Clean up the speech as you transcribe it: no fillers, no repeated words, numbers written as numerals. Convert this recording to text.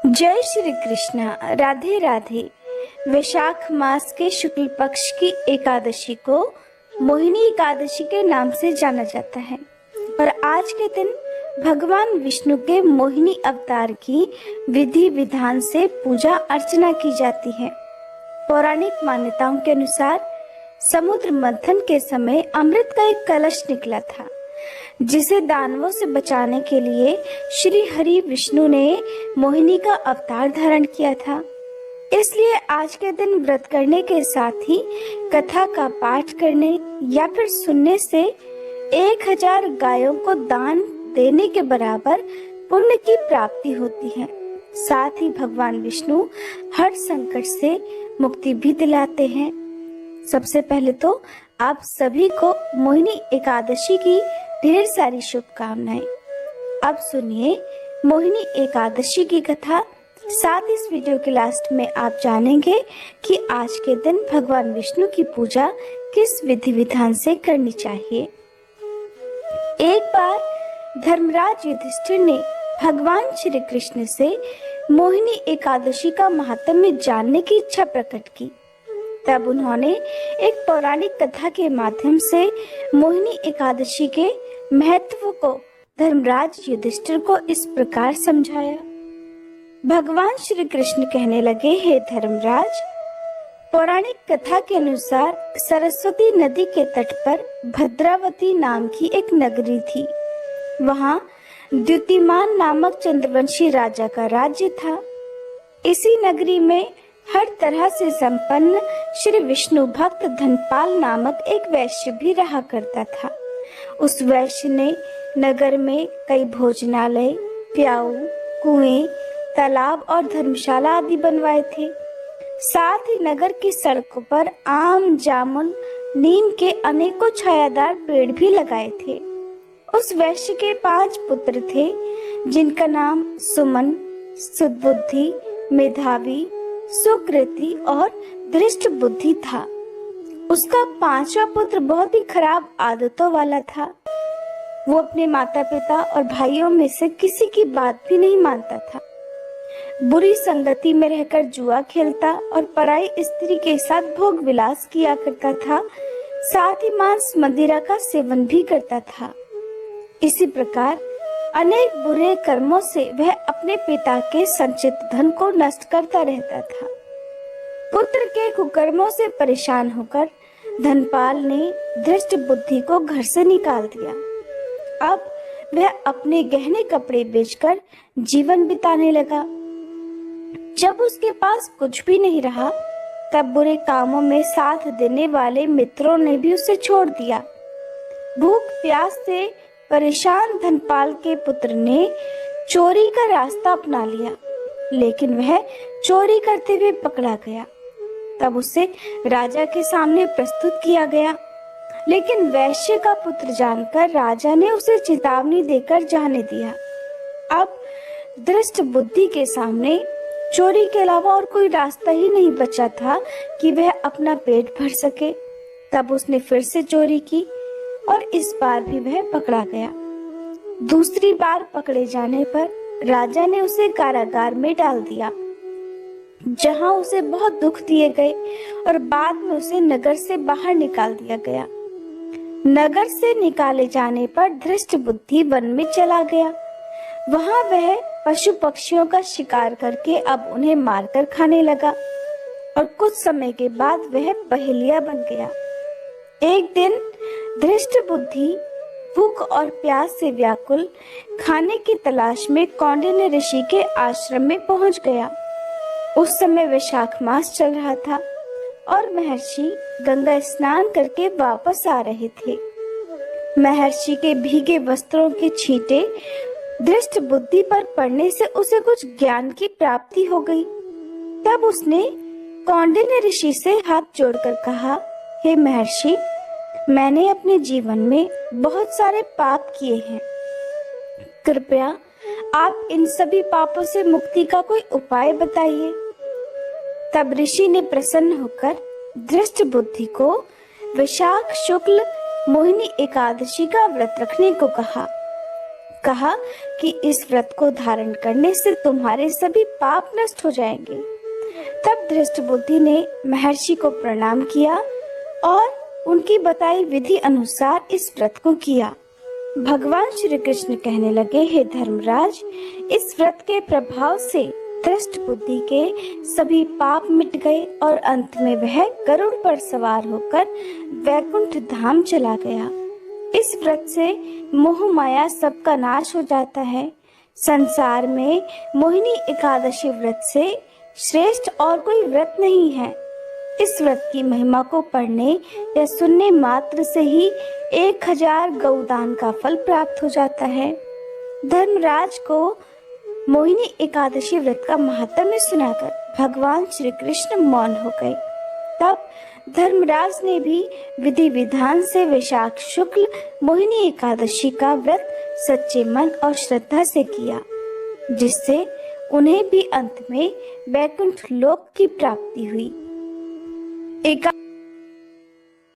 जय श्री कृष्ण। राधे राधे। वैशाख मास के शुक्ल पक्ष की एकादशी को मोहिनी एकादशी के नाम से जाना जाता है और आज के दिन भगवान विष्णु के मोहिनी अवतार की विधि विधान से पूजा अर्चना की जाती है। पौराणिक मान्यताओं के अनुसार समुद्र मंथन के समय अमृत का एक कलश निकला था, जिसे दानवों से बचाने के लिए श्री हरि विष्णु ने मोहिनी का अवतार धारण किया था। इसलिए आज के दिन व्रत करने के साथ ही कथा का पाठ करने या फिर सुनने से 1000 गायों को दान देने के बराबर पुण्य की प्राप्ति होती है। साथ ही भगवान विष्णु हर संकट से मुक्ति भी दिलाते हैं। सबसे पहले तो आप सभी को मोहिनी एकादशी की ढेर सारी शुभकामनाएं। अब सुनिए मोहिनी एकादशी की कथा। साथ इस वीडियो के लास्ट में आप जानेंगे कि आज के दिन भगवान विष्णु की पूजा किस विधि विधान से करनी चाहिए। एक बार धर्मराज युधिष्ठिर ने भगवान श्री कृष्ण से मोहिनी एकादशी का महात्म्य जानने की इच्छा प्रकट की। तब उन्होंने एक पौराणिक कथा के माध्यम से मोहिनी एकादशी के महत्व को धर्मराज युधिष्ठिर को इस प्रकार समझाया। भगवान श्री कृष्ण कहने लगे, हे धर्मराज, पौराणिक कथा के अनुसार सरस्वती नदी के तट पर भद्रावती नाम की एक नगरी थी। वहां द्युतिमान नामक चंद्रवंशी राजा का राज्य था। इसी नगरी में हर तरह से संपन्न श्री विष्णु भक्त धनपाल नामक एक वैश्य भी रहा करता था। उस वैश्य ने नगर में कई भोजनालय, प्याऊ, कुएं, तालाब और धर्मशाला आदि बनवाए थे। साथ ही नगर की सड़कों पर आम, जामुन, नीम के अनेकों छायादार पेड़ भी लगाए थे। उस वैश्य के 5 पुत्र थे, जिनका नाम सुमन, सुदबुद्धि, मेधावी, सुकृति और धृष्ट बुद्धि था। उसका 5वां पुत्र बहुत ही खराब आदतों वाला था। वो अपने माता पिता और भाइयों में से किसी की बात भी नहीं मानता था। बुरी संगति में रहकर जुआ खेलता और पराई स्त्री के साथ भोग विलास किया करता था। साथ ही मांस मदिरा का सेवन भी करता था। इसी प्रकार अनेक बुरे कर्मों से वह अपने पिता के संचित धन को नष्ट करता रहता था। पुत्र के कुकर्मों से परेशान होकर धनपाल ने धृष्ट बुद्धि को घर से निकाल दिया। अब वह अपने गहने कपड़े बेचकर जीवन बिताने लगा। जब उसके पास कुछ भी नहीं रहा, तब बुरे कामों में साथ देने वाले मित्रों ने भी उसे छोड़ दिया। भूख प्यास से परेशान धनपाल के पुत्र ने चोरी का रास्ता अपना लिया, लेकिन वह चोरी करते हुए पकड़ा गया। तब उसे राजा के सामने प्रस्तुत किया गया, लेकिन वैश्य का पुत्र जानकर राजा ने उसे चेतावनी देकर जाने दिया। अब धृष्ट बुद्धि के सामने चोरी के अलावा और कोई रास्ता ही नहीं बचा था कि वह अपना पेट भर सके। तब उसने फिर से चोरी की और इस बार भी वह पकड़ा गया। दूसरी बार पकड़े जाने पर राजा ने उसे कारागार में डाल दिया, जहां उसे बहुत दुख दिए गए और बाद में उसे नगर से बाहर निकाल दिया गया। नगर से निकाले जाने पर धृष्ट बुद्धि वन में चला गया। वहां वह पशु पक्षियों का शिकार करके अब उन्हें मारकर खाने लगा और कुछ समय के बाद वह पहेलिया बन गया। एक दिन धृष्ट बुद्धि भूख और प्यास से व्याकुल खाने की तलाश में कौंडिन्य ऋषि के आश्रम में पहुंच गया। उस समय वैशाख मास चल रहा था और महर्षि गंगा स्नान करके वापस आ रहे थे। महर्षि के भीगे वस्त्रों के छींटे धृष्ट बुद्धि पर पड़ने से उसे कुछ ज्ञान की प्राप्ति हो गई। तब उसने कौंडिन्य ऋषि से हाथ जोड़कर कहा, हे महर्षि, मैंने अपने जीवन में बहुत सारे पाप किए हैं। कृपया आप इन सभी पापों से मुक्ति का कोई उपाय बताइए। तब ऋषि ने प्रसन्न होकर धृष्ट बुद्धि को वैशाख शुक्ल मोहिनी एकादशी का व्रत रखने को कहा। कहा कि इस व्रत को धारण करने से तुम्हारे सभी पाप नष्ट हो जाएंगे। तब दृष्टबुद्धि ने महर्षि को प्रणाम किया और उनकी बताई विधि अनुसार इस व्रत को किया। भगवान श्री कृष्ण कहने लगे, हे धर्मराज, इस व्रत के प्रभाव से दृष्टबुद्धि के सभी पाप मिट गए और अंत में वह गरुड़ पर सवार होकर वैकुंठ धाम चला गया। इस व्रत से मोह माया सबका नाश हो जाता है। संसार में मोहिनी एकादशी व्रत से श्रेष्ठ और कोई व्रत नहीं है। इस व्रत की महिमा को पढ़ने या सुनने मात्र से ही 1000 गौदान का फल प्राप्त हो जाता है। धर्मराज को मोहिनी एकादशी व्रत का महात्म्य सुनाकर भगवान श्री कृष्ण मौन हो गए। तब धर्मराज ने भी विधि विधान से वैशाख शुक्ल मोहिनी एकादशी का व्रत सच्चे मन और श्रद्धा से किया, जिससे उन्हें भी अंत में वैकुंठ लोक की प्राप्ति हुई।